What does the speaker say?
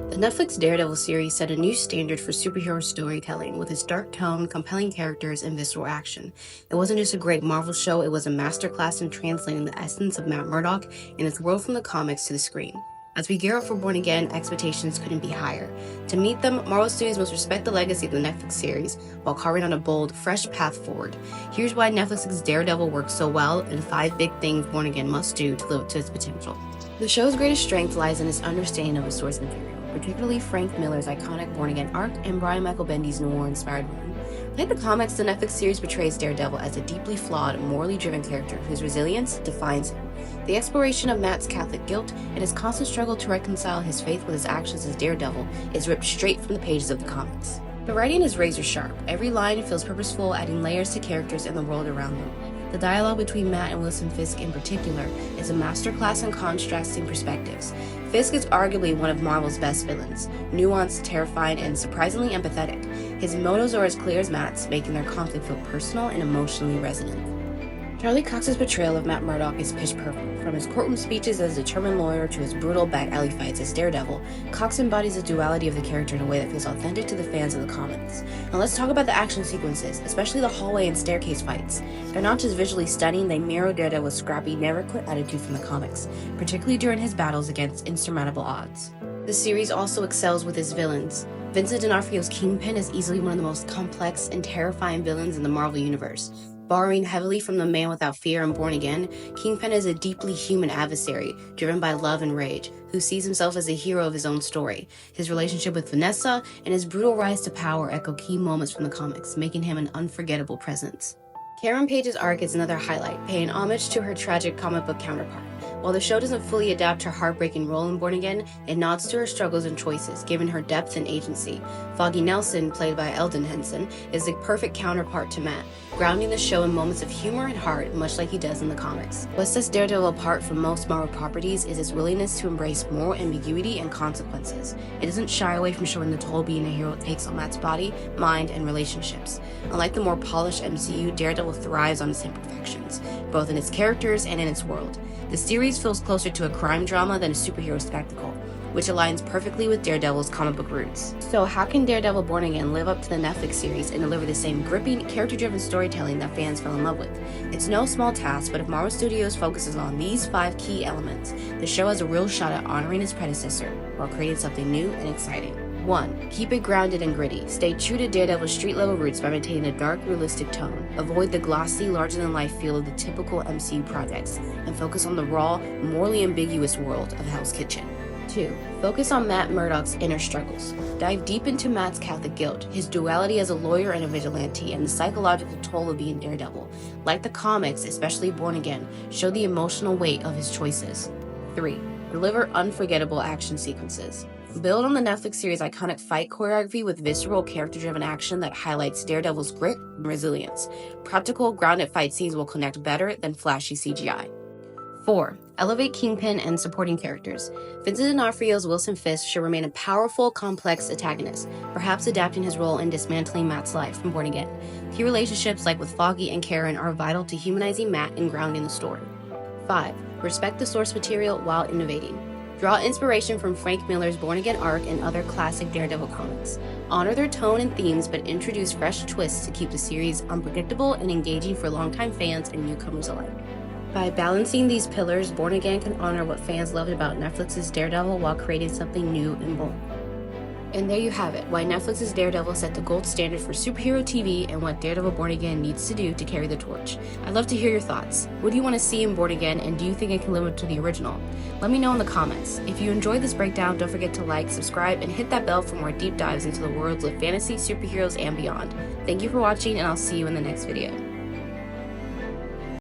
The Netflix Daredevil series set a new standard for superhero storytelling with its dark tone, compelling characters, and visceral action. It wasn't just a great Marvel show, it was a masterclass in translating the essence of Matt Murdock and its world from the comics to the screen. As we gear up for Born Again, expectations couldn't be higher. To meet them, Marvel Studios must respect the legacy of the Netflix series while carving out a bold, fresh path forward. Here's why Netflix's Daredevil works so well and 5 big things Born Again must do to live up to its potential. The show's greatest strength lies in its understanding of its source material, particularly Frank Miller's iconic Born Again arc and Brian Michael Bendy's noir-inspired run. Like the comics, the Netflix series portrays Daredevil as a deeply flawed, morally driven character whose resilience defines him. The exploration of Matt's Catholic guilt and his constant struggle to reconcile his faith with his actions as Daredevil is ripped straight from the pages of the comics. The writing is razor sharp. Every line feels purposeful, adding layers to characters and the world around them. The dialogue between Matt and Wilson Fisk in particular is a masterclass in contrasting perspectives. Fisk is arguably one of Marvel's best villains, nuanced, terrifying, and surprisingly empathetic. His motives are as clear as Matt's, making their conflict feel personal and emotionally resonant. Charlie Cox's portrayal of Matt Murdock is pitch perfect. From his courtroom speeches as a determined lawyer to his brutal back alley fights as Daredevil, Cox embodies the duality of the character in a way that feels authentic to the fans of the comics. Now let's talk about the action sequences, especially the hallway and staircase fights. They're not just visually stunning, they mirror Daredevil's scrappy, never-quit attitude from the comics, particularly during his battles against insurmountable odds. The series also excels with its villains. Vincent D'Onofrio's Kingpin is easily one of the most complex and terrifying villains in the Marvel Universe. Borrowing heavily from The Man Without Fear and Born Again, Kingpin is a deeply human adversary, driven by love and rage, who sees himself as a hero of his own story. His relationship with Vanessa and his brutal rise to power echo key moments from the comics, making him an unforgettable presence. Karen Page's arc is another highlight, paying homage to her tragic comic book counterpart. While the show doesn't fully adapt her heartbreaking role in Born Again, it nods to her struggles and choices, giving her depth and agency. Foggy Nelson, played by Eldon Henson, is the perfect counterpart to Matt, grounding the show in moments of humor and heart, much like he does in the comics. What sets Daredevil apart from most Marvel properties is his willingness to embrace moral ambiguity and consequences. It doesn't shy away from showing the toll being a hero takes on Matt's body, mind, and relationships. Unlike the more polished MCU, Daredevil thrives on its imperfections, both in its characters and in its world. The series feels closer to a crime drama than a superhero spectacle, which aligns perfectly with Daredevil's comic book roots. So how can Daredevil Born Again live up to the Netflix series and deliver the same gripping, character-driven storytelling that fans fell in love with? It's no small task, but if Marvel Studios focuses on these 5 key elements, the show has a real shot at honoring its predecessor while creating something new and exciting. 1. Keep it grounded and gritty. Stay true to Daredevil's street-level roots by maintaining a dark, realistic tone. Avoid the glossy, larger-than-life feel of the typical MCU projects, and focus on the raw, morally ambiguous world of Hell's Kitchen. 2. Focus on Matt Murdock's inner struggles. Dive deep into Matt's Catholic guilt, his duality as a lawyer and a vigilante, and the psychological toll of being Daredevil. Like the comics, especially Born Again, show the emotional weight of his choices. 3. Deliver unforgettable action sequences. Build on the Netflix series' iconic fight choreography with visceral, character-driven action that highlights Daredevil's grit and resilience. Practical, grounded fight scenes will connect better than flashy CGI. 4. Elevate Kingpin and supporting characters. Vincent D'Onofrio's Wilson Fisk should remain a powerful, complex antagonist, perhaps adapting his role in dismantling Matt's life from Born Again. Key relationships like with Foggy and Karen are vital to humanizing Matt and grounding the story. 5. Respect the source material while innovating. Draw inspiration from Frank Miller's Born Again arc and other classic Daredevil comics. Honor their tone and themes, but introduce fresh twists to keep the series unpredictable and engaging for longtime fans and newcomers alike. By balancing these pillars, Born Again can honor what fans loved about Netflix's Daredevil while creating something new and bold. And there you have it, why Netflix's Daredevil set the gold standard for superhero TV and what Daredevil Born Again needs to do to carry the torch. I'd love to hear your thoughts. What do you want to see in Born Again, and do you think it can live up to the original? Let me know in the comments. If you enjoyed this breakdown, don't forget to like, subscribe, and hit that bell for more deep dives into the worlds of fantasy, superheroes, and beyond. Thank you for watching, and I'll see you in the next video.